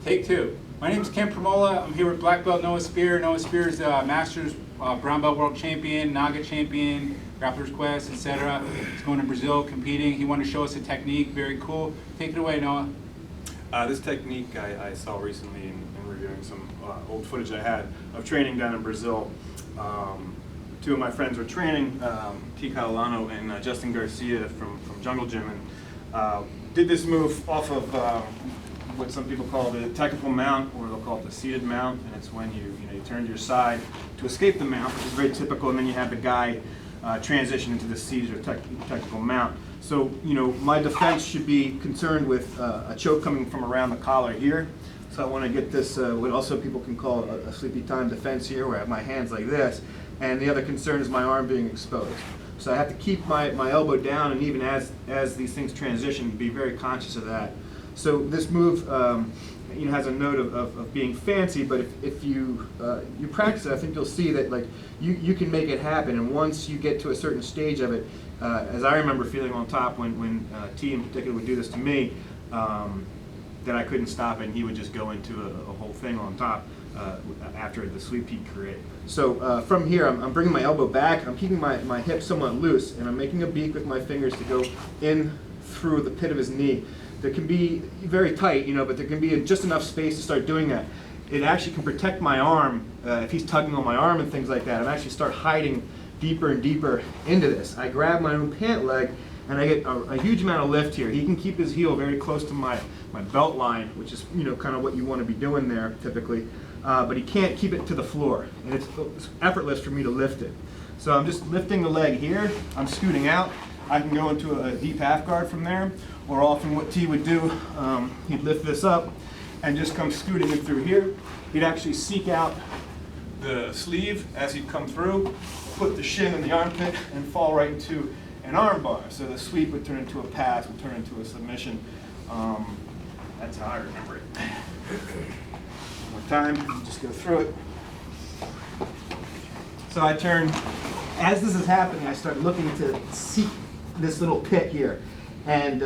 Take two. My name is Ken Premola. I'm here with black belt Noah Spear. Noah Spear is a Masters brown belt world champion, Naga champion, Grappler's Quest, etc. He's going to Brazil competing. He wanted to show us a technique. Very cool. Take it away, Noah. This technique I saw recently in reviewing some old footage I had of training down in Brazil. Two of my friends were training, T. Catalano and Justin Garcia from Jungle Gym, and did this move off of what some people call the technical mount, or they'll call it the seated mount, and it's when you turn to your side to escape the mount, which is very typical, and then you have the guy transition into the seated or technical mount. So, my defense should be concerned with a choke coming from around the collar here. So I want to get this, what also people can call a sleepy time defense here, where I have my hands like this, and the other concern is my arm being exposed. So I have to keep my elbow down, and even as these things transition, be very conscious of that. So this move has a note of being fancy, but if you practice it, I think you'll see that you can make it happen. And once you get to a certain stage of it, as I remember feeling on top when T in particular would do this to me, that I couldn't stop it, and he would just go into a whole thing on top after the sweep he'd create. So from here, I'm bringing my elbow back, I'm keeping my hip somewhat loose, and I'm making a beak with my fingers to go in through the pit of his knee. That can be very tight, but there can be just enough space to start doing that. It actually can protect my arm if he's tugging on my arm and things like that. I'm actually start hiding deeper and deeper into this. I grab my own pant leg, and I get a huge amount of lift here. He can keep his heel very close to my belt line, which is kind of what you want to be doing there typically, but he can't keep it to the floor, and it's effortless for me to lift it. So I'm just lifting the leg here, I'm scooting out. I can go into a deep half guard from there, or often what T would do, he'd lift this up and just come scooting it through here. He'd actually seek out the sleeve as he'd come through, put the shin in the armpit, and fall right into an arm bar. So the sweep would turn into a pass, would turn into a submission. That's how I remember it. One more time, just go through it. So I turn, as this is happening, I start looking to seek this little pit here. And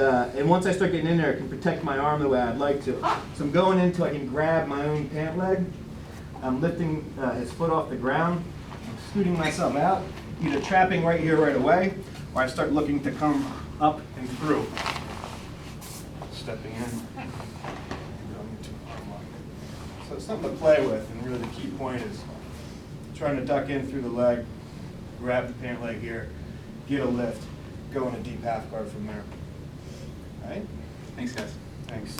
once I start getting in there, I can protect my arm the way I'd like to. So I'm going into, I can grab my own pant leg. I'm lifting his foot off the ground. I'm scooting myself out, either trapping right here right away, or I start looking to come up and through. Stepping in and going into an arm lock. So it's something to play with, and really the key point is trying to duck in through the leg, grab the pant leg here, get a lift, go in a deep half guard from there. All right? Thanks, guys. Thanks.